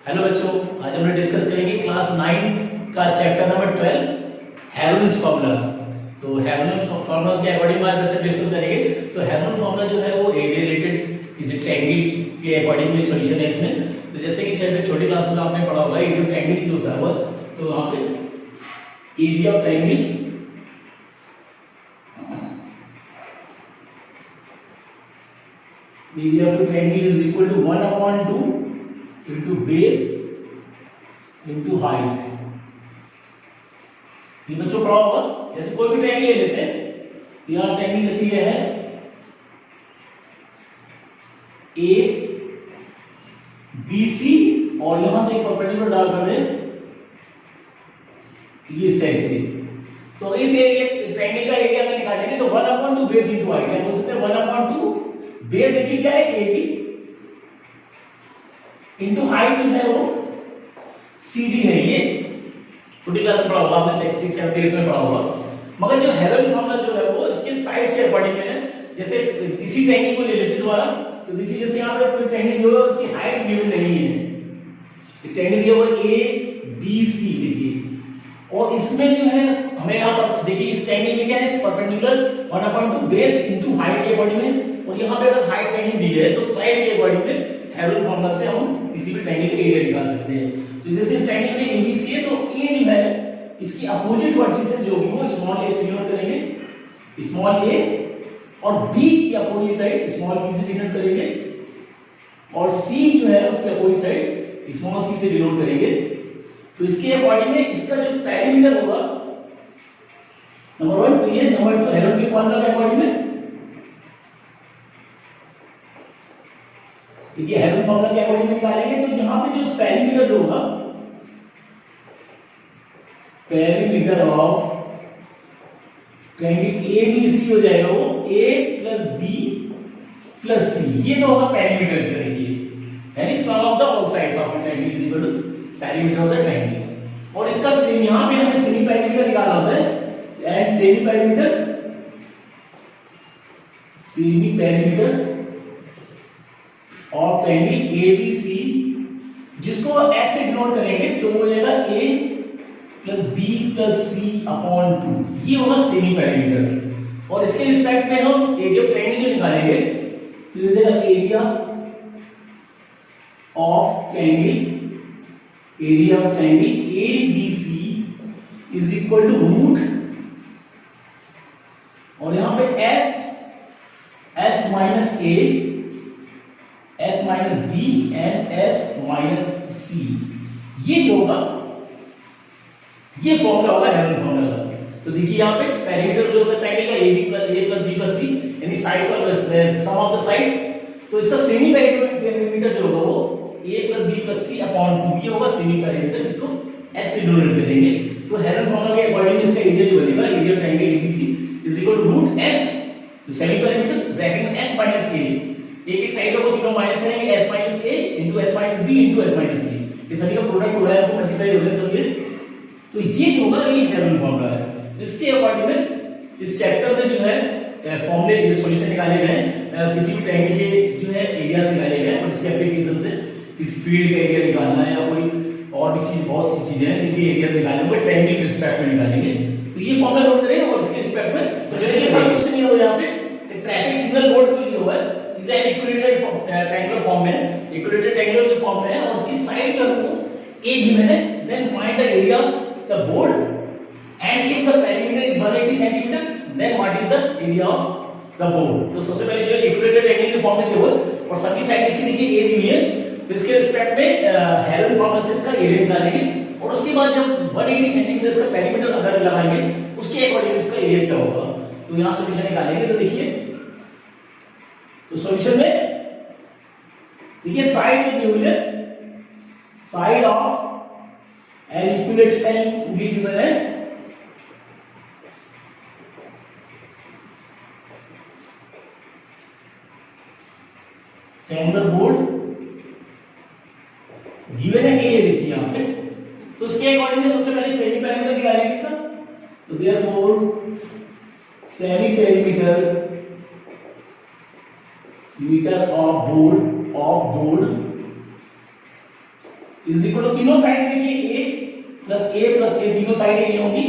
Hello बच्चों, आज हम लोग डिस्कस करेंगे क्लास 9 का चैप्टर नंबर 12 हेरोल्ड्स फार्मूला। तो हेरोल्ड्स फार्मूला के अकॉर्डिंग आज बच्चे डिस्कस करेंगे। तो हेरोल्ड फार्मूला जो है वो एरिया रिलेटेड इज ट्रायंगल के अकॉर्डिंग में सॉल्यूशन है इसमें। तो जैसे कि चैप्टर छोटी क्लास में आपने पढ़ा होगा एरिया ऑफ ट्रायंगल जो होता है वो, तो वहां पे area of triangle area of a triangle is equal to 1/2 into base into height। ये बच्चों पढ़ा होगा। जैसे कोई भी ट्रायंगल ले लेते हैं, यहाँ ट्रायंगल जैसे ये है ए बी सी और यहां से एक परपेंडिकुलर डाल कर दे ये इस टाइप से। तो इस एरिया ट्रायंगल का एरिया अगर निकालेंगे तो 1/2 बेस इंटू हाइट है, बोल सकते हैं 1/2 बेस देखिए क्या है ए बी इंटू हाइट जो है वो सी डी है। ये छोटी क्लास में पढ़ा होगा आपने, 6 7 8 में पढ़ा होगा। मगर जो हेरोल्ड फार्मूला जो है वो इसके साइड्स के अकॉर्डिंग में है। जैसे इसी ट्रायंगल को ले लेते दोबारा, तो देखिए जैसे यहाँ पे कोई ट्रायंगल दिया हुआ है उसकी हाइट गिवन नहीं है। एक ट्रायंगल दिया हुआ है ए बी सी देखिए, और इसमें जो है हमें यहाँ पर देखिए इस ट्रायंगल में क्या है परपेंडिकुलर 1/2 बेस इनटू हाइट के अकॉर्डिंग में, और यहाँ पे अगर हाइट नहीं दी है तो साइड के अकॉर्डिंग में हेरोल्ड फार्मूला से हम किसी भी ट्रायंगल का एरिया निकाल सकते हैं। तो जैसे इस ट्रायंगल में एबीसी है तो ए जो है इसकी अपोजिट वर्टिसेस जो भी हो स्मॉल ए से डिनोट करेंगे स्मॉल ए, और बी की अपोजिट साइड स्मॉल बी से डिनोट करेंगे, और सी जो है उसकी अपोजिट साइड स्मॉल सी से डिनोट करेंगे। तो इसके अकॉर्डिंग में इसका जो पेरीमीटर होगा नंबर 1 तो ये, नंबर 2 हेरोल्ड के फार्मूला के अकॉर्डिंग में देखिए हेरोल्ड फार्मूला के अकॉर्डिंग में निकालेंगे। तो यहां पे जो पेरीमीटर जो होगा perimeter of triangle a b c हो जाएगा वो a plus B plus c, ये तो होगा पेरीमीटर से देखिए, यानी sum of the all sides of the triangle is equal to perimeter of the triangle. और इसका सेम यहां पे हमें सेमी पेरीमीटर निकालना होता है, एंड सेमी पेरीमीटर और ट्रायंगल एबीसी जिसको एस से डिनोट करेंगे तो वो हो जाएगा a plus B plus C upon 2, ये होगा सेमी पेरीमीटर। और इसके रिस्पेक्ट में हम एरिया ऑफ ट्रायंगल जो निकालेंगे तो ये देगा area of triangle ABC is equal to root, और यहां पे s minus a s minus b and s minus c, ये जो होगा ये फॉर्मूला होगा हेरोल्ड फार्मूला का। तो देखिए यहाँ पे पेरीमीटर जो होता है ट्रायंगल का a plus b plus c, यानी साइड्स और सम ऑफ द साइड्स। तो इसका सेमी पेरीमीटर जो होगा वो a plus b plus c upon 2, ये होगा सेमी पेरीमीटर जिसको s से डिनोट करेंगे। तो हेरोल्ड फार्मूला के अकॉर्डिंग इसका एरिया जो बनेगा area of triangle ABC is equal to root s, तो सेमी पेरीमीटर ब्रैकेट में s माइनस a, एक साइड को तीनों माइनस करेंगे s minus a into s minus b into s minus c, ये सभी का प्रोडक्ट हो रहा है तो मल्टीप्लाई हो रहे हैं सब ये। तो ये जो होगा ये हेरोल्ड फार्मूला है। इसके अकॉर्डिंग में इस चैप्टर में जो है फॉर्मूले ये सॉल्यूशन निकाले गए हैं, किसी भी ट्रायंगल के जो है एरिया निकाले गए हैं, और इसके एप्लीकेशन से इस फील्ड का एरिया निकालना है या कोई और भी चीज, बहुत सी चीजें हैं जिनके एरिया निकालने वो ट्रायंगल के रिस्पेक्ट में निकालेंगे। तो ये फॉर्मूला नोट करें और इसके रिस्पेक्ट में सॉल्यूशन। फर्स्ट क्वेश्चन ये हो यहाँ पे ट्रैफिक सिग्नल बोर्ड के लिए हुआ है, is an equilateral triangular form में, इक्विलेटरल ट्रायंगुलर फॉर्म में है, और उसकी साइड जो है a गिवन है, then find the area the board and if the perimeter is 180 cm then what is the area of the board। तो सबसे पहले जो इक्विलेटरल ट्रायंगल के फॉर्म में दिया हुआ है और सभी साइड इसकी देखिए a दी हुई है, तो इसके रिस्पेक्ट में हेरोल्ड फार्मूला से इसका एरिया निकालेंगे, और उसके बाद जब 180 cm इसका पेरीमीटर अगर लगाएंगे उसके अकॉर्डिंग इसका एरिया क्या होगा। तो यहां सॉल्यूशन निकालेंगे। तो देखिए तो सॉल्यूशन में देखिए साइड जो दी हुई है side of an equilateral given है ट्रायंगुलर बोर्ड गिवन है ए, देखिए यहां पे। तो इसके अकॉर्डिंग में सबसे पहले सेमी पेरीमीटर निकालेंगे इसका। तो therefore semi perimeter metre of board is equal to तीनों साइड देखिए a प्लस a तीनों साइडें ये होंगी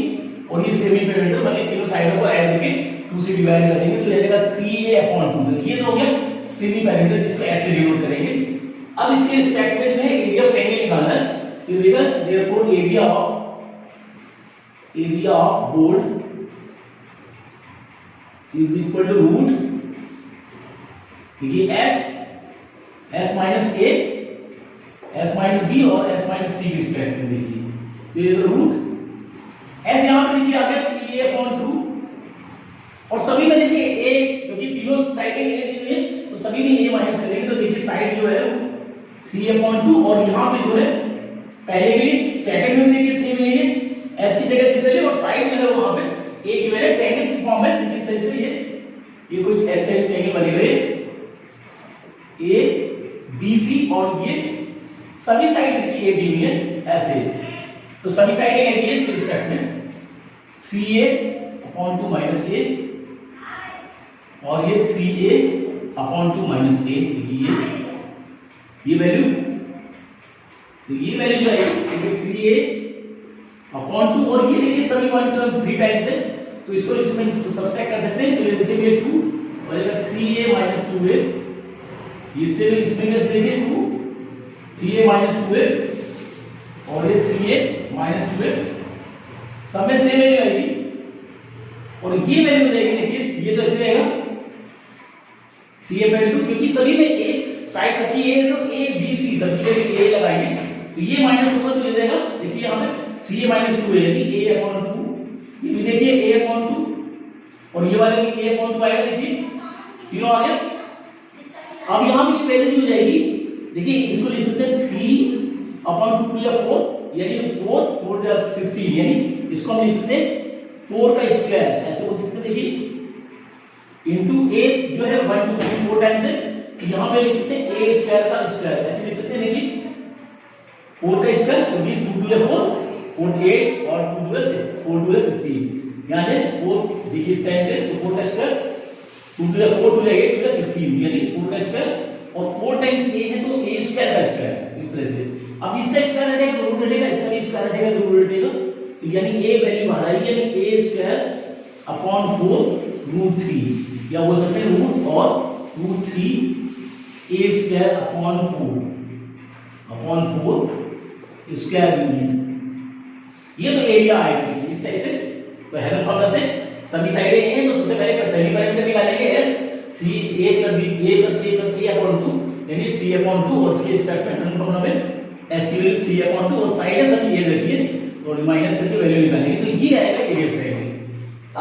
और ये सेमी पिरामिडल बने तीनों साइडों को ऐड करके 2 से डिवाइड करेंगे तो जाएगा 3a/2। ये तो हो गया सेमी पिरामिडल जिसको ऐसे डिनोट करेंगे। अब इसके रिस्पेक्ट में जो है एरिया ऑफ ट्रायंगल निकालना है तो देखिएगा therefore area of board is equal to root देखिए s minus a s minus b और s माइनस c के रिस्पेक्ट में देखिए ये रूट s यहां पे देखिए आ गया 3a/2 और सभी में देखिए a क्योंकि तीनों साइडें a दी हुई है तो सभी में a माइनस करेंगे तो देखिए साइड जो है 3a/2 और यहां पे जो है पहले के लिए सेकंड में देखिए सेम नहीं है s की जगह किस वैल्यू और साइड जो है वहां पे a की वैल्यू ट्रायंगल फॉर्म में देखिए सही से ये कोई ऐसे ट्रायंगल बने हुए a b c और ये सभी साइड इसकी a दी हुई है ऐसे तो सभी साइडें a दी है इसके रिस्पेक्ट में 3a/2 माइनस a और ये 3a/2 माइनस a ये वैल्यू तो ये वैल्यू जो है 3a/2 और ये देखिए सभी वन टर्म 3 टाइम्स है तो इसको इसमें सब्ट्रैक्ट कर सकते हैं तो ये जैसे ये 2 और ये 3a 2a इससे इसमें से देखिए 2 3a 2a और ये 3a 2a सब में सेम वैल्यू आएगी और ये वैल्यू देखेंगे देखिए ये तो ऐसे रहेगा 3a/2 क्योंकि सभी में a साइड सबकी a है तो a b c सभी में a लगाएंगे तो ये माइनस होगा तो ये देगा देखिए यहां पे 3a 2 है यानी a/2 ये भी देखिए a/2 और ये वाला भी a/2 आएगा देखिए तीनों आ गया। अब यहां पे ये वैल्यू हो जाएगी देखिए इसको लिख सकते हैं 3/2 या 4 यानी 4 या 16 यानी इसको हम लिख सकते हैं 4 का स्क्वायर ऐसे बोल सकते हैं देखिए इनटू a जो है 1 2 3 4 टाइम्स है तो यहां पे लिख सकते हैं a स्क्वायर का स्क्वायर ऐसे लिख सकते हैं देखिए 4 का स्क्वायर क्योंकि 2 2 4 48 और 2 2 4 2 16 यहां है 4 देखिए इस टाइम पे तो 4 का स्क्वायर 2 2 4 2 8 2 16 यानी 4 का स्क्वायर और 4 टाइम्स a है तो a स्क्वायर का स्क्वायर इस तरह से। अब इसका स्क्वायर हटेगा तो रूट हटेगा इसका भी स्क्वायर हटेगा तो रूट हटेगा तो यानी a वैल्यू आ रही है यानी a स्क्वायर अपॉन 4 रूट 3 या बोल सकते हैं रूट और root 3 a square upon 4 square unit ये तो एरिया आएगा देखिए इस टाइप से तो हेल्प फॉर्मूला से सभी साइडें a हैं तो सबसे पहले सेमी पैरामीटर निकालेंगे s 3a + a अपॉन 2 यानी 3/2 और इसके रिस्पेक्ट में हेल्प फॉर्मूला में s की वैल्यू 3/2 और साइडें सभी a रखिए और माइनस करके वैल्यू निकालेंगे तो ये आएगा एरिया ऑफ ट्रायंगल।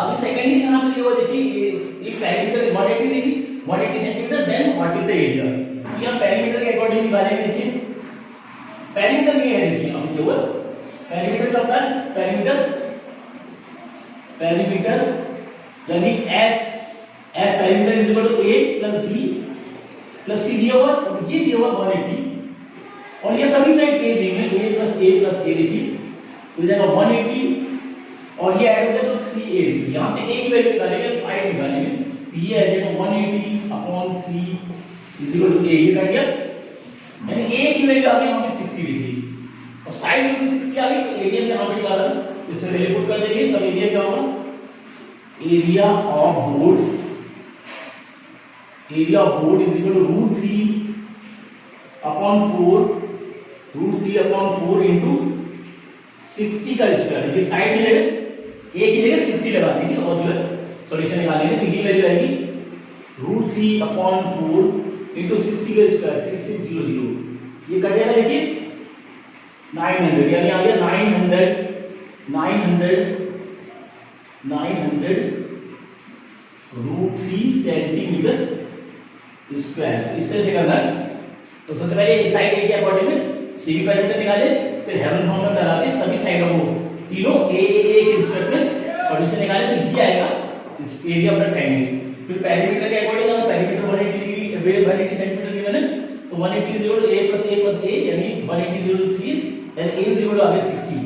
अब सेकंडली यहां पे दिया हुआ देखिए एक पैरामीटर 180 देगी 180 centimetre then what is the area तो यहां पैरामीटर के अकॉर्डिंग निकालेंगे देखिए पैरामीटर ये है देखिए हम ये पैरामीटर का पैरामीटर यानी s parameter is equal to a + b + c दिया हुआ और ये दिया हुआ 180 और ये सभी साइड a दी हुई है a + a देखिए तो जाएगा 180 और ये ऐड हो जाए तो 3a यहां से a की वैल्यू निकालेंगे साइड निकालेंगे तो ये आ जाएगा 180/3 = a ये कट गया यानी a की वैल्यू आ गई यहां पे 60 डिग्री और साइड में भी 60 आ गई तो एरिया में यहां पे निकाला इसमें वैल्यू पुट कर देंगे तब एरिया क्या होगा area of board is equal to √3/4 into 60 का स्क्वायर ये साइड में जगह a की जगह 60 लगा देंगे और जो है सॉल्यूशन निकालेंगे तो ये वैल्यू आएगी √3/4 इनटू 60 का स्क्वायर 3600 ये कटेगा देखिए 900 यानी आ गया 900 √3 सेंटीमीटर स्क्वायर इस तरह से करना है। तो सबसे पहले इस साइड ए के अकॉर्डिंग में सीबी पैरामीटर निकाले फिर हेल्महोल्ट्ज फॉर्मूला लगा के सभी साइडों को तीनों ए के रिस्पेक्ट में सॉल्यूशन निकाले तो ये आएगा इस एरिया ऑफ द ट्रायंगल। फिर पैरामीटर के अकॉर्डिंग अगर पैरामीटर 180 सेंटीमीटर गिवन है तो 180 = a + a यानी 180 = 3 देन a = आ गया 60।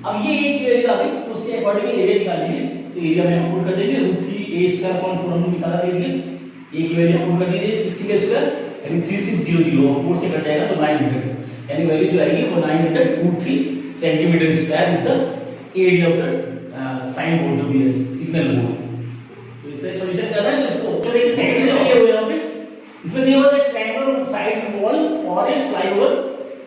अब ये a की वैल्यू आ गई तो उसके अकॉर्डिंग एरिया निकालेंगे तो एरिया में हम पुट कर देंगे √3a² 4 हमने निकाला एरिया a की वैल्यू पुट कर दीजिए 60 का स्क्वायर यानी 3600 और 4 से कट जाएगा तो 900, यानी वैल्यू जो आएगी वो 923 centimetre square is the area of the sign board जो भी है सिग्नल बोर्ड। तो इसका सॉल्यूशन करना है तो इसको तो देखिए सेकंड में चाहिए हुए यहाँ पे इसमें दिया हुआ है triangle side wall for a flyover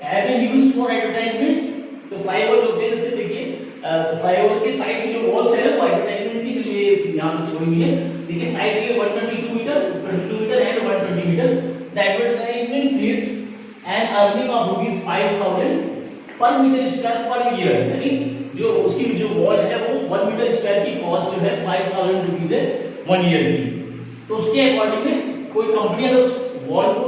have been used for advertisements. तो फ्लाईओवर जो है जैसे देखिए फ्लाईओवर के साइड की जो वॉल्स है वो एडवर्टाइजमेंट के लिए यहां पे छोड़ी हुई है। देखिए साइड के 122 metre 22 metre and 120 metre the advertisement sheets and earning of ₹5000 per metre square per year, यानी जो उसकी जो वॉल है वो 1 मीटर स्क्वायर की कॉस्ट जो है 5000 रुपीस है 1 ईयर की। तो उसके अकॉर्डिंग में कोई कंपनी अगर उस वॉल को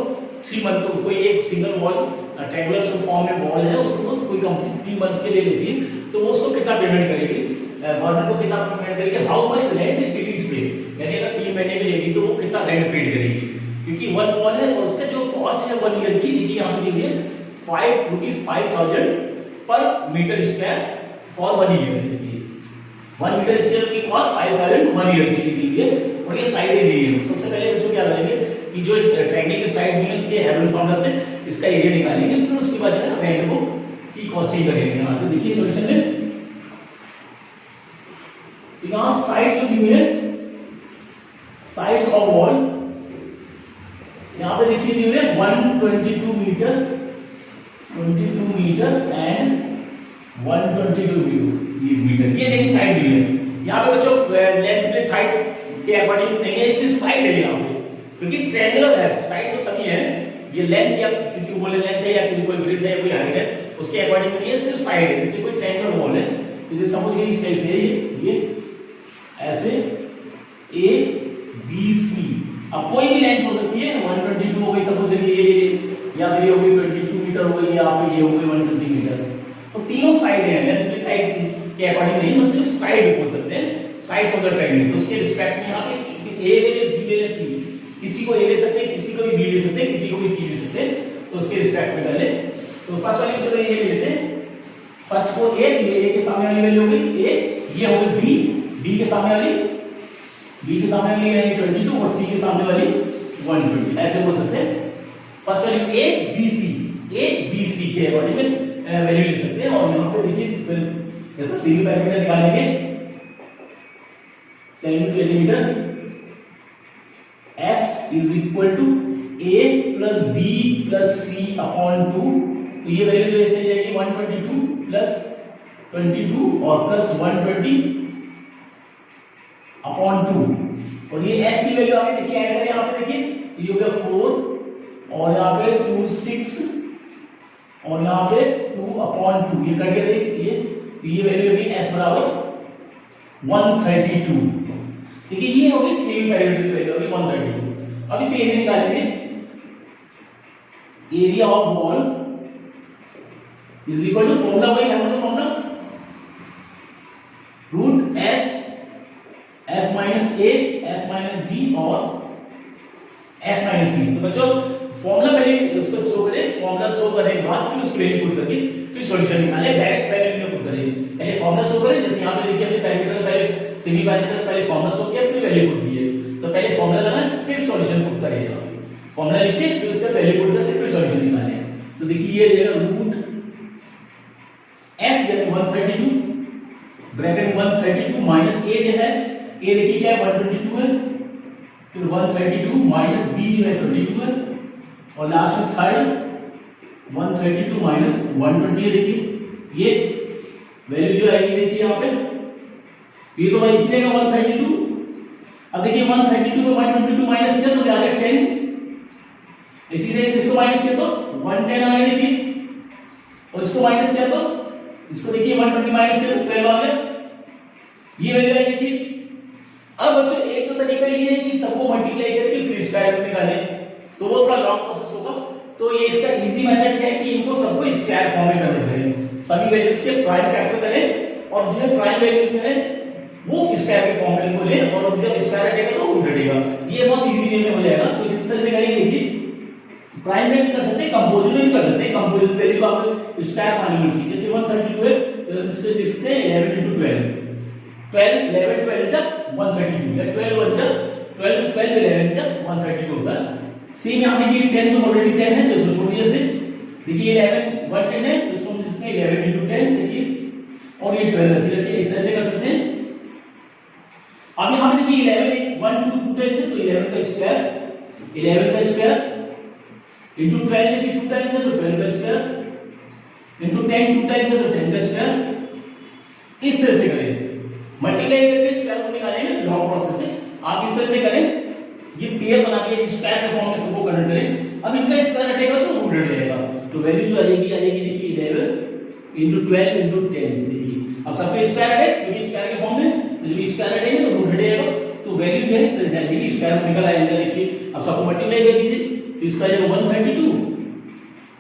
3 मंथ को कोई एक सिंगल वॉल ट्रायंगुलर जो फॉर्म में वॉल है उसको कोई कंपनी 3 मंथ्स के लिए लेती है तो वो उसको कितना पेमेंट करेगी, गवर्नमेंट को कितना पेमेंट करेगी, how much rent did it पे, यानी अगर 3 महीने की लेगी तो वो कितना रेंट पेड करेगी, क्योंकि 1 वॉल है और उसका जो कॉस्ट है 1 ईयर की देखिए यहां पे दी हुई है ₹5000 per metre square for 1 year. देखिए 1 मीटर स्क्वायर की कॉस्ट 5000 1 ईयर के लिए दी हुई है और ये साइड दी है। सबसे पहले बच्चों क्या करेंगे कि जो ट्रायंगल के साइड में इसके हेवन फॉर्मूला से इसका एरिया निकालेंगे, फिर उसके बाद जो है रेंट को की कॉस्टिंग करेंगे। यहां तो देखिए सॉल्यूशन में तो यहां साइड जो दी हुई है साइड्स ऑफ वॉल यहां पे देखिए दी हुई है 122 मीटर 22 मीटर एंड 122 मीटर, ये देखिए साइड दी है। यहां पे बच्चों लेंथ विड्थ हाइट के अकॉर्डिंग नहीं है, सिर्फ साइड है यहां पे क्योंकि ट्रायंगुलर है, साइड तो सभी है, ये लेंथ या किसी को बोले लेंथ है या किसी कोई ब्रेड्थ है या कोई हाइट है उसके अकॉर्डिंग नहीं है, सिर्फ साइड है। जैसे कोई ट्रायंगुलर वॉल है जैसे सपोज ये इस टाइप से ये ऐसे ए बी सी, अब कोई भी लेंथ हो सकती है 122 हो गई सपोज ये या फिर ये हो गई 22 मीटर हो गई या फिर ये हो गई 120 मीटर, तो तीनों साइड है, लेंथ विड्थ हाइट के अकॉर्डिंग नहीं, बस सिर्फ साइड बोल सकते हैं, साइड्स ऑफ द ट्रायंगल। तो उसके रिस्पेक्ट में यहां पे ए ले बी ले सी, किसी को ए ले सकते हैं, किसी को भी बी ले सकते हैं, किसी को भी सी ले सकते हैं, तो उसके रिस्पेक्ट में डालें। तो फर्स्ट वाली चलो ये ले लेते हैं, फर्स्ट को ए के सामने वाली वैल्यू हो गई ए, ये हो गई बी के सामने वाली यानी 22 और सी के सामने वाली 120, ऐसे बोल सकते हैं। फर्स्ट वाली ए बी सी के अकॉर्डिंग में वैल्यू लिख सकते हैं और यहां पे देखिए फिर जैसे सी का पैरामीटर निकालेंगे 7 S is equal to A plus B plus C upon 2, तो ये वैल्यू जो लेते जाएगी 122 plus 22 और plus 120 upon 2, और ये S की वैल्यू आगे देखिए ऐड करें यहाँ पे देखिए ये हो गया 4 और यहाँ पे 2 6 और यहाँ पे 2 upon 2, ये कट गया देखिए, तो ये वैल्यू होगी S बराबर 132। देखिए ये होगी सेम पैरामीटर की वैल्यू होगी 132। अब इसे एरिया निकालेंगे, area of wall is equal to formula वही है मतलब formula root s minus a s minus b और s माइनस c। तो बच्चों फॉर्मूला पहले उसको शो करें, फॉर्मूला शो करने के बाद फिर उसकी वैल्यू पुट करके फिर सॉल्यूशन निकालें, डायरेक्ट वैल्यू में पुट करें। पहले फॉर्मूला शो करें, जैसे यहां पे देखिए हमने पैरामीटर पहले सेमी पैरामीटर पहले फॉर्मूला शो किया फिर वैल्यू पुट की है, तो पहले फॉर्मूला लगाएं फिर सॉल्यूशन पुट करें, फॉर्मूला लिख के फिर उसका वैल्यू पुट करके फिर सॉल्यूशन निकालें। तो देखिए ये रहेगा रूट s यानी 132 ब्रैकेट 132 माइनस a जो है a देखिए क्या है 122 है, फिर 132 माइनस b जो है 22 है और लास्ट में थर्ड 132 माइनस 120 है। देखिए ये वैल्यू जो आएगी देखिए यहाँ पे ये तो भाई इसलिए 132, अब देखिए 132 में 122 माइनस किया तो आ गया 10, इसी तरह से इसको माइनस किया तो 110 आ गया देखिए, और इसको माइनस किया तो इसको देखिए 120 माइनस किया तो 12 आ गया, ये वैल्यू आई देखिए। अब बच्चों एक तो तरीका ये है कि सबको मल्टीप्लाई करके फिर स्क्वायर रूट निकालें, तो वो थोड़ा लॉन्ग प्रोसेस होगा, तो ये इसका इजी मेथड क्या है कि इनको सबको स्क्वायर फॉर्म में कन्वर्ट करें, सभी वैल्यूज के प्राइम फैक्टर करें और जो है प्राइम वैल्यूज है वो स्क्वायर के फॉर्म में इनको लें और जब स्क्वायर हटेगा तो रूट हटेगा, ये बहुत इजी वे में हो जाएगा। तो जिस तरह से करेंगे देखिए प्राइम में भी कर सकते हैं, कंपोजिट में भी कर सकते हैं, कंपोजिट वैल्यू को आप स्क्वायर मानेंगे ठीक, जैसे 132 है तो इससे लिख सकते हैं 11 into 12 11 12 जब 132 या 12 1 जब 12 11 जब 132 होता है, सेम यहाँ देखिए 10 तो ऑलरेडी 10 है तो इसको छोड़ दिया से। देखिए 11 110 है तो इसको हम लिख सकते हैं 11 into 10 देखिए, और ये 12 ऐसे रखिए, इस तरह से कर सकते हैं। अब यहाँ पे देखिए 11 1 2 2 टाइम्स है तो 11 का स्क्वायर 11 का स्क्वायर into 12 देखिए 2 टाइम्स है तो 12 का स्क्वायर into 10 2 टाइम्स है तो 10 का स्क्वायर। इस तरह से करें, मल्टीप्लाई करके स्क्वायर को निकालेंगे लॉग प्रोसेस से। आप इस तरह से करें, ये पेयर बना के स्क्वायर के फॉर्म में सबको कन्वर्ट करें। अब इनका स्क्वायर हटेगा तो रूट हट जाएगा, तो वैल्यू जो आएगी देखिए 11 into 12 into 10 देखिए। अब सबका स्क्वायर है क्योंकि स्क्वायर के फॉर्म में, तो जब स्क्वायर हटेगा तो रूट हटेगा, तो वैल्यू जो है इस तरह से आएगी, स्क्वायर निकल आएगा देखिए। अब सबको मल्टीप्लाई कर दीजिए तो इसका जो 132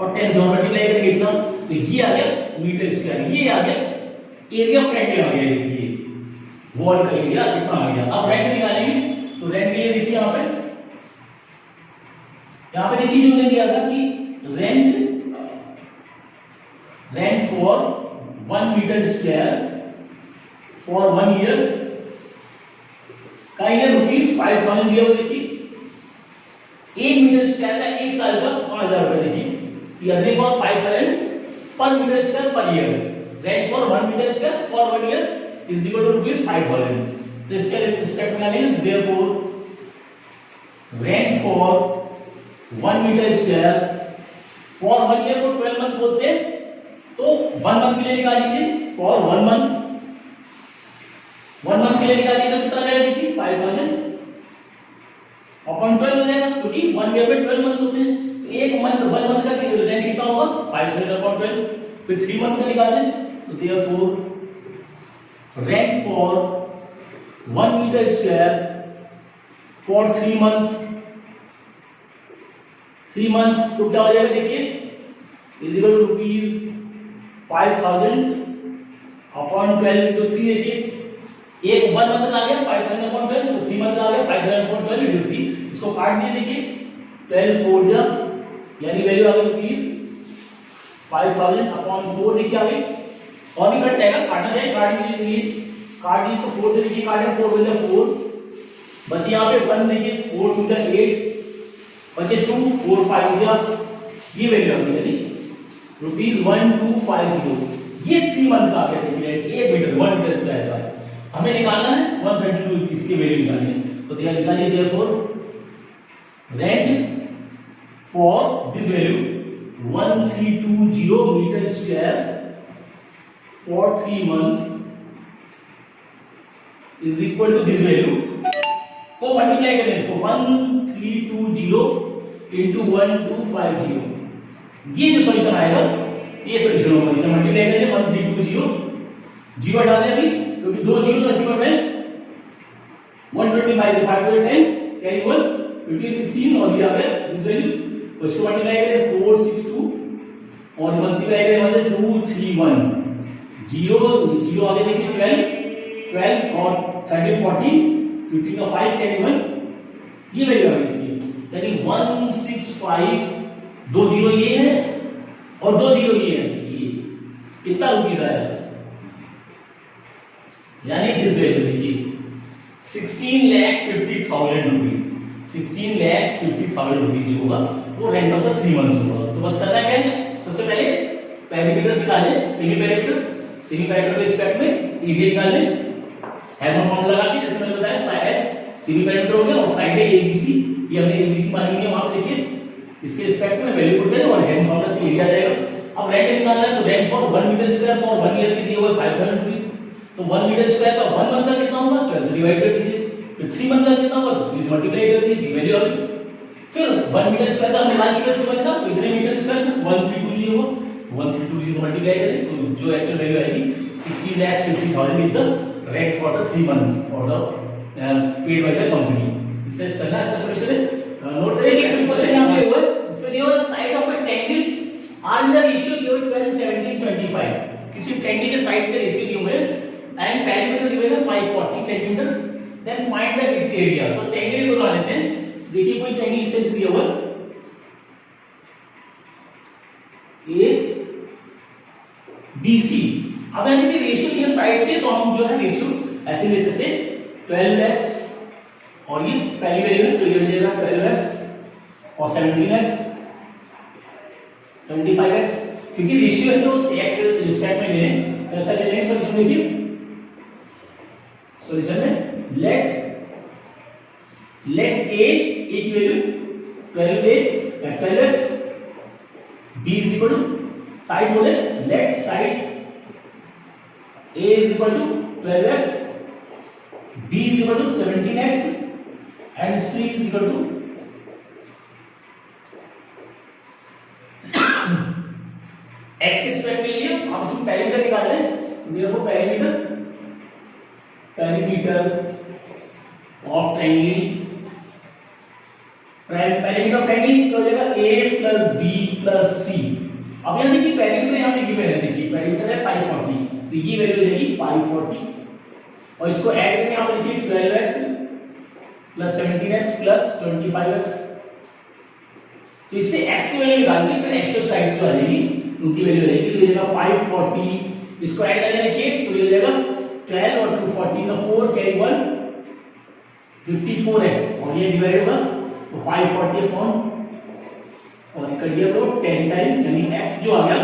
और 10 से मल्टीप्लाई करके कितना, तो ये आ गया मीटर स्क्वायर, ये आ गया एरिया ऑफ ट्रायंगल आ गया देखिए, वॉल का एरिया इतना आ गया। अब रेंट निकालेंगे तो रेंट के लिए देखिए यहाँ पे देखिए जो मैंने दिया था कि rent for 1 metre square for 1 year का है ₹5000 दिया हुआ देखिए। 1 मीटर स्क्वायर का 1 साल का 5000 रुपए देखिए। ये rent for 5000 per metre square per year, rent for 1 metre square for 1 year is equal to ₹5000। तो इसका रिस्पेक्ट में लेंगे, therefore rent for 1 metre square for 1 year को 12 मंथ बोलते हैं, तो 1 मंथ के लिए निकाल लीजिए फॉर 1 मंथ, 1 मंथ के लिए निकाल लीजिए कितना आएगा देखिए 5000 अपॉन 12 हो जाएगा, क्योंकि 1 ईयर में 12 मंथ्स होते हैं, तो एक मंथ 1 मंथ का रेंट कितना होगा 5000 अपॉन 12। फिर 3 मंथ का निकाल लें तो therefore rent for 1 metre square for 3 months, 3 months तो क्या हो जाएगा देखिए is equal to ₹5000 upon 12 into 3 देखिए। एक 1 मंथ का आ गया 5000 अपॉन 12, तो 3 मंथ का आ गया 5000 अपॉन 12 into 3, इसको काट दिए देखिए 12 4 जा, यानी वैल्यू आ गई 5000 अपॉन 4 देखिए आ गई। और भी कट जाएगा, काटना जाए काट दीजिए, काट दीजिए तो 4 से देखिए काटे 4 बचा 4, बचे यहाँ पे 1 देखिए 4 2 जा 8, बचे 2 4 5 जा, ये वैल्यू आ गई यानी ₹1250। ये 3 मंथ का आ गया देखिए 1 मीटर 1 मीटर स्क्वायर का। हमें निकालना है 132 इसकी वैल्यू निकालनी है, तो दिया निकालिए therefore rent for this value 1320 metre square for 3 months is equal to this value को मल्टीप्लाई करें इसको 1320 into 1250, ये जो सॉल्यूशन आएगा ये सॉल्यूशन होगा। इतना मल्टीप्लाई करेंगे 1320 जीरो हटा दें अभी क्योंकि 2 जीरो तो ऐसे पड़ रहे हैं, 125 से 5 to 10 कैरी 1 15 16 और ये आ गया दिस वैल्यू, तो इसको मल्टीप्लाई करें 462 और मल्टीप्लाई करें वहां से 231 जीरो जीरो आगे देखिए 12 और 30 40 15 का 5 कैरी 1, ये वैल्यू आ गई देखिए यानी 165, 2 जीरो ये है और 2 जीरो ये है, ये कितना रुपीस आया यानी दिस वैल्यू देखिए 16,50,000 रुपीस, 16,50,000 रुपीस जो होगा वो रेंट ऑफ द 3 मंथ्स होगा। तो बस करना क्या है, सबसे पहले पैरामीटर्स निकालें, सेमी पैरामीटर के रिस्पेक्ट में एरिया निकाल लें, हैमर फॉर्मूला लगा के जैसे मैंने बताया एस सेमी पैरामीटर हो गया और साइड है एबीसी, ये हमने एबीसी मानी है, वहां पे देखिए इसके रिस्पेक्ट में वैल्यू पुट करें और हैमर फॉर्मूला से एरिया आ जाएगा। अब रेंट निकालना है तो rent for 1 metre square for 1 year के दिए हुए 5000 रुपीस, तो 1 मीटर स्क्वायर का 1 मंथ का कितना होगा 12 से डिवाइड कर दीजिए, फिर 3 मंथ का कितना होगा तो प्लीज मल्टीप्लाई कर दीजिए, वैल्यू आ गई। फिर 1 मीटर स्क्वायर का हमने मान चुके थे बनेगा तो इतने मीटर स्क्वायर में 1320 होगा, 1320 से मल्टीप्लाई करें तो जो एक्चुअल वैल्यू आएगी 16,50,000 is the rent for the 3 months for the paid by the company. इससे करना अच्छा सॉल्यूशन है। नोट करें कि क्वेश्चन यहां पे हुआ है, इसमें दिया हुआ है side of a triangle are in the ratio दिया हुआ 12 17 25, किसी ट्रायंगल के साइड के रेशियो दिए हुए हैं एंड पैरामीटर दिए हुए हैं 540 centimetre, then find the its area. तो ट्रायंगल को बना लेते हैं, देखिए कोई ट्रायंगल इस तरह से दिया हुआ है ए BC, अब यानी कि रेशियो ये साइड्स के, तो हम जो है रेशियो ऐसे ले सकते हैं 12x और ये पहली वैल्यू है तो ये हो जाएगा 12x और 17x 25x, क्योंकि रेशियो है तो उस x के रिस्पेक्ट में ले तो ऐसा ले लेंगे सॉल्यूशन में। सॉल्यूशन में लेट a की value 12a 12x, b is equal to side बोले let sides a is equal to 12x, b is equal to 17x and c is equal to x के रिस्पेक्ट में लिए हम इसमें parameter निकाल रहे हैं। देखो parameter of triangle, parameter of triangle क्या हो जाएगा a plus b plus c। अब यहां देखिए पैरामीटर यहां पे गिवन है, देखिए पैरामीटर है 540, तो ये वैल्यू हो जाएगी 540 और इसको ऐड करें यहां पे देखिए 12x plus 17x plus 25x, तो इससे x की वैल्यू निकाल दी, फिर एक्चुअल साइड्स जो आ जाएगी उनकी वैल्यू रहेगी, तो ये जाएगा 540, इसको ऐड करने देखिए तो ये जाएगा 12 और 240 का 4 कैरी 1 54x और ये डिवाइड होगा तो 540 अपॉन और कर दिया तो 10 टाइम्स, यानी x जो आ गया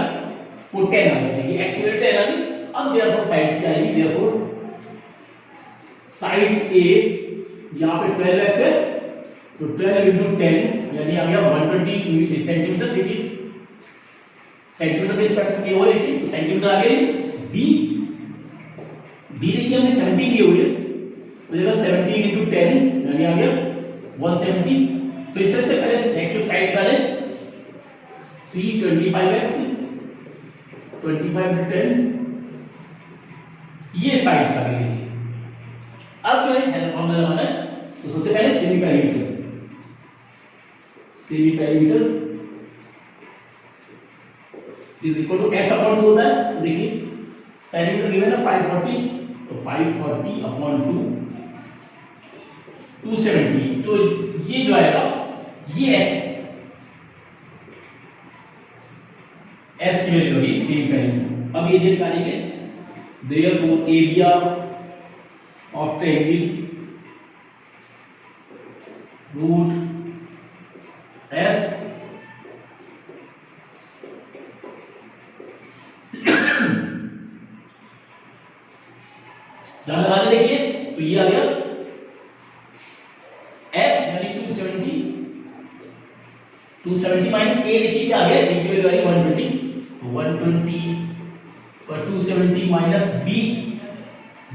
वो 10 आ गया। देखिए x की वैल्यू 10 आ गई। अब देयरफॉर साइड्स क्या आएगी, देयरफॉर साइड्स a यहां पे 12x है तो 12 into 10 यानी आ गया 120 सेंटीमीटर। देखिए सेंटीमीटर के रिस्पेक्ट में वो देखिए तो सेंटीमीटर आ गया। b देखिए हमने 17 ली हुई है तो जगह 17 into 10 यानी आ गया 170। तो इस तरह से पहले एक्चुअल साइड निकालें, c 25x 25 into 10 ये साइड्स आ गई। अब जो है फॉर्मूला लगाना है तो सबसे पहले semi parameter is equal to s upon 2 होता है। तो देखिए पैरामीटर गिवन है 540 तो 540 अपॉन 270, तो ये जो आएगा ये s की वैल्यू होगी सेमी पैरामीटर। अब ये निकालेंगे therefore area of triangle root s यहां लगा दे, देखिए तो ये आ गया s यानी 270 माइनस a देखिए क्या आ गया, a की वैल्यू आ गई 120 पर 270 माइनस b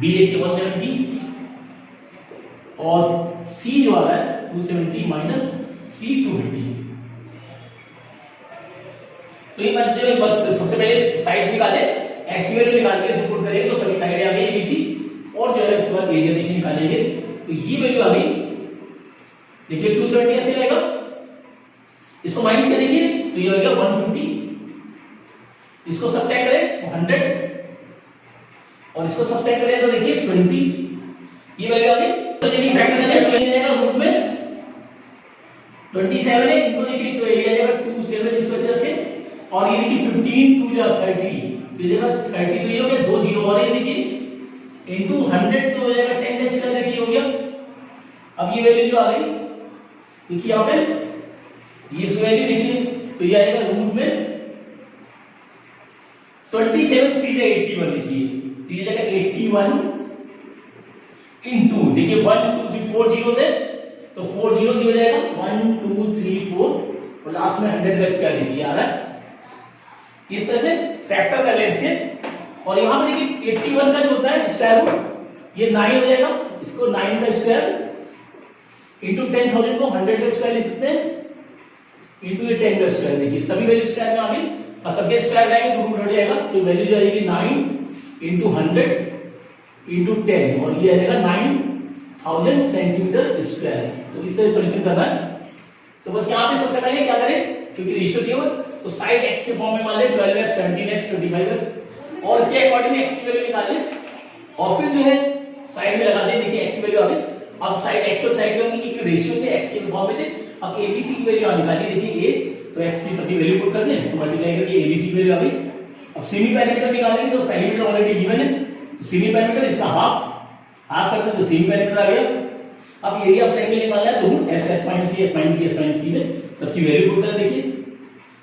देखिए 170 और c जो आ रहा है 270 माइनस c 250। तो ये मतलब बस सबसे पहले साइड्स निकाले, x की वैल्यू निकाल के पुट करेंगे तो सभी साइड आ गई abc और जो है इसके बाद एरिया देखिए निकालेंगे तो ये वैल्यू आ गई। देखिए 270 ऐसे रहेगा, इसको माइनस कर देखिए तो ये हो गया 150, इसको सब्ट्रैक्ट करें तो 100 और इसको सब्ट्रैक्ट करें तो देखिए 20, ये वैल्यू आ गई। तो देखिए फैक्टर करके ये जाएगा रूट में 27 है, इनको देखिए तो एरिया जाएगा 27, इसको ऐसे रखें और ये देखिए 15 2 जा 30 तो ये जाएगा 30, तो ये हो गया 2 जीरो और ये देखिए इनटू 100 तो हो जाएगा 10 का स्क्वायर देखिए हो गया। अब ये वैल्यू जो आ गई देखिए यहां पे ये वैल्यू देखिए तो ये आएगा रूट में 27 3 जा 81 देखिए तो ये जाएगा 81 इनटू देखिए 1 2 3 4 जीरोस है तो 4 जीरोस हो जाएगा 1 2 3 4 और लास्ट में 100 का स्क्वायर देखिए आ रहा है। इस तरह से फैक्टर कर ले इसके और यहां पे देखिए 81 का जो होता है स्क्वायर रूट ये 9 हो जाएगा, इसको 9 का स्क्वायर इनटू 10,000 को 100 का स्क्वायर लिख सकते हैं इनटू ये 10 का स्क्वायर। देखिए सभी वैल्यू स्क्वायर में आ गई और सबके स्क्वायर लाएंगे तो रूट हट जाएगा तो वैल्यू जो आएगी 9 इनटू 100 इनटू 10 और ये आएगा 9000 सेंटीमीटर स्क्वायर। तो इस तरह सॉल्यूशन करना है। तो बस यहां पे सबसे पहले क्या करें, क्योंकि रेशियो दिया हुआ तो साइड x के फॉर्म में मान ले 12x 17x 25x और इसके अकॉर्डिंग x की वैल्यू निकाल लें और फिर जो है साइड में लगा दें। देखिए x की वैल्यू आ गई। अब साइड एक्चुअल साइड में होगी क्योंकि रेशियो थे x के फॉर्म में थे। अब abc की वैल्यू निकाली, देखिए a तो x की सभी वैल्यू पुट कर दें तो मल्टीप्लाई करके abc की वैल्यू आ गई। अब सेमी पैरामीटर निकालेंगे तो पैरामीटर ऑलरेडी गिवन है तो सेमी पैरामीटर इसका हाफ कर दें तो सेमी पैरामीटर आ गया अब एरिया ऑफ ट्रायंगल निकालना है तो root s S minus c s minus b s minus c में सबकी वैल्यू पुट कर देखिए,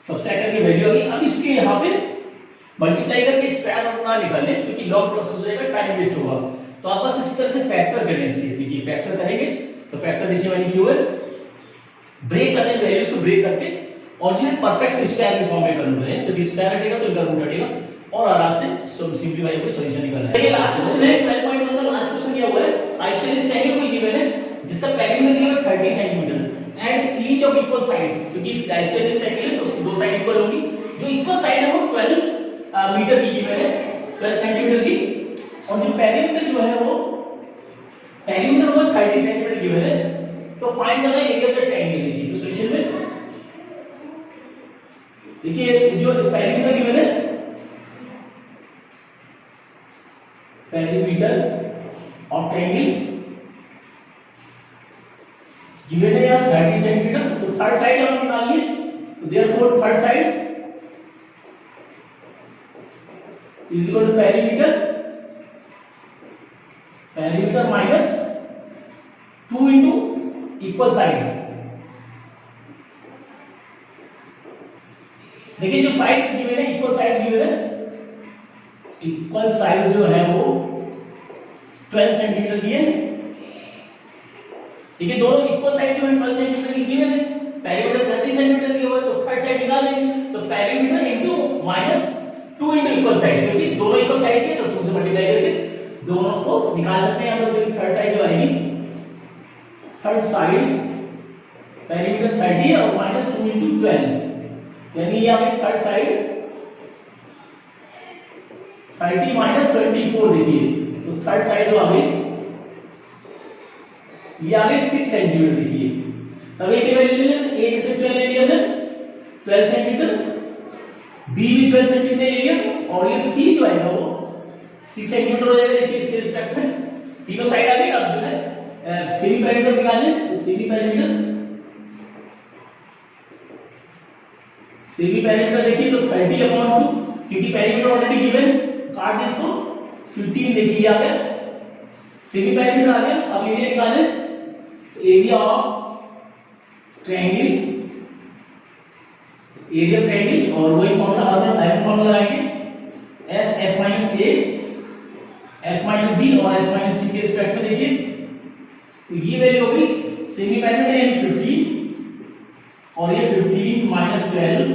सब्सट्रैक्ट करके वैल्यू आ गई। अब इसके यहाँ पे मल्टीप्लाई करके स्क्वायर रूट ना निकालने, क्योंकि लॉग प्रोसेस हो जाएगा, टाइम वेस्ट होगा। तो आप बस इस तरह से फैक्टर करें इसके, देखिए फैक्टर करेंगे तो फैक्टर देखिए मैंने किया है, ब्रेक करने वैल्यूज को ब्रेक करके और जो है परफेक्ट स्क्वायर के फॉर्म में कन्वर्ट करें। तो स्क्वायर हटेगा तो इनका रूट हटेगा और आराम से सिंपलीफाई होकर सॉल्यूशन निकालना है। ये लास्ट क्वेश्चन है 12.1 का लास्ट क्वेश्चन क्या हुआ है, आइसोसेलेस ट्रायंगल को गिवन है जिसका पेरिमीटर दिया है 30 centimetre and each of equal sides, क्योंकि आइसोसेलेस ट्रायंगल है तो उसकी दो साइड इक्वल होंगी, जो इक्वल साइड है वो 12 मीटर की गिवन है, 12 सेंटीमीटर की, और जो पेरिमीटर जो है वो पेरिमीटर वो 30 सेंटीमीटर गिवन है। तो फाइंड करना है एरिया ऑफ द ट्रायंगल। देखिए तो सॉल्यूशन में देखिए जो पेरिमीटर गिवन है, पेरिमीटर ऑफ ट्रायंगल गिवन है यहाँ 30 सेंटीमीटर, तो थर्ड साइड हम निकालिए, तो therefore third side is equal to perimeter minus 2 into equal side. देखिए जो साइड गिवन है, इक्वल साइड गिवन है, इक्वल साइड जो है वो 12 सेंटीमीटर की है। देखिए दोनों इक्वल साइड जो है 12 सेंटीमीटर की गिवन है, पेरीमीटर 30 सेंटीमीटर की हो तो थर्ड साइड निकाल लेंगे, तो perimeter into minus 2 into equal side, क्योंकि दोनों इक्वल साइड के तो 2 से मल्टीप्लाई करके दोनों को निकाल सकते हैं। हम लोग थर्ड साइड जो आएगी, थर्ड साइड पेरीमीटर 30 और माइनस 2 इंटू 12, यानी ये आ गई थर्ड साइड 30 माइनस 24। देखिए तो थर्ड साइड जो आ गई ये आ गई 6 सेंटीमीटर। देखिए तब ए की वैल्यू ले लें, ए जैसे 12 ले लिया हमने 12 सेंटीमीटर, बी भी 12 सेंटीमीटर ले लिया, और ये सी जो है वो 6 सेंटीमीटर हो जाएगा। देखिए इसके रिस्पेक्ट में तीनों साइड आ गई। अब जो है सेमी पेरीमीटर निकालने, तो सेमी पेरीमीटर देखिए तो 30/2, क्योंकि पेरीमीटर ऑलरेडी गिवन, काट दे इसको, 15 देखिए आ गया, सेमी पेरीमीटर आ गया। अब एरिया निकालें, तो area of triangle, area of triangle, और वही फॉर्मूला हम डायरेक्ट फॉर्मूला लगाएंगे, S S minus A S minus B और एस माइनस सी के रिस्पेक्ट में। देखिए तो ये वैल्यू होगी सेमी पेरीमीटर यानी 15, और ये 15 माइनस 12,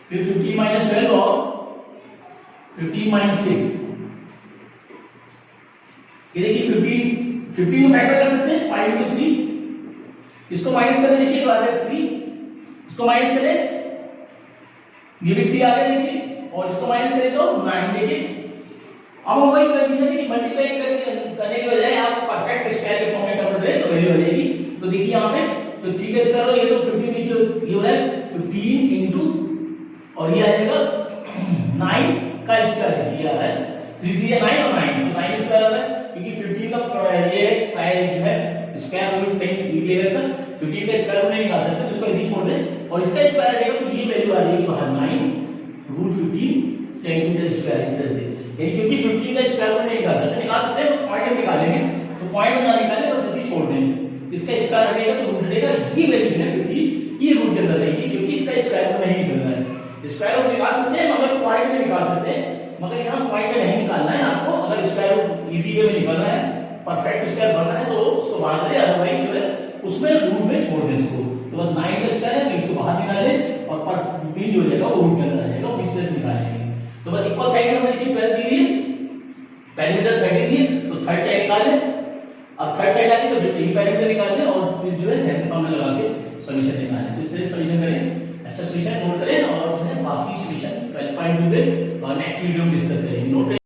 फिर 15 माइनस 12 और 15 माइनस 6। ये देखिए 15 को फैक्टर कर सकते हैं 5 into 3, इसको माइनस करें देखिए तो आ जाएगा 3, इसको माइनस करें ये भी 3 आ गया देखिए, और इसको माइनस करें तो 9। देखिए अब हम वही कंडीशन है कि मल्टीप्लाई करने के बजाय आप परफेक्ट स्क्वायर के फॉर्म में कन्वर्ट करें तो वैल्यू आ जाएगी। तो देखिए यहाँ पे तो 3 का स्क्वायर हो, ये तो 15 देखिए ये हो रहा है 15 इंटू, और ये आ जाएगा 9 का स्क्वायर, ये आ रहा है 3 3 या 9 और 9, तो 9 स्क्वायर आ रहा है, क्योंकि 15 का ये जो है स्क्वायर रूट नहीं निकलेगा इसका, 15 का स्क्वायर रूट नहीं निकाल सकते, तो इसको ऐसे ही छोड़ दें, और इसका स्क्वायर आ जाएगा तो ये वैल्यू आ जाएगी बाहर 9√15 सेंटीमीटर स्क्वायर। इस तरह से क्योंकि 15 का स्क्वायर रूट नहीं निकाल सकते तो पॉइंट में निकालेंगे, तो पॉइंट ना निकालें बस ऐसे ही छोड़ दें, इसका स्क्वायर हटेगा तो रूट हटेगा, ये वैल्यू जो है 15 ये रूट के अंदर रहेगी, क्योंकि इसका स्क्वायर रूट नहीं निकलना है। स्क्वायर रूट निकाल सकते हैं मगर पॉइंट में निकाल सकते हैं, मगर यहाँ पॉइंट में नहीं निकालना है आपको। अगर स्क्वायर रूट इजी वे में निकालना है, परफेक्ट स्क्वायर बनना है, तो उसको बाहर करें, अदरवाइज जो है उसमें रूट में छोड़ दें इसको। तो बस 9 का स्क्वायर है तो इसको बाहर निकालें, और पर बी जो हो जाएगा वो रूट के अंदर आ जाएगा, इस तरह से निकालेंगे। तो बस इक्वल साइड में देखिए 12 दी हुई है, पेरीमीटर 30 दी है, तो थर्ड साइड निकाल लें। अब थर्ड साइड आके तो फिर सेमी पेरीमीटर निकाल लें, और फिर जो है हेल्प फॉर्मूला लगा के सॉल्यूशन निकालें। तो इस तरह से सॉल्यूशन करें, अच्छा सॉल्यूशन नोट करें, और जो है बाकी सॉल्यूशन 12.2 में नेक्स्ट वीडियो में डिस्कस करेंगे। नोट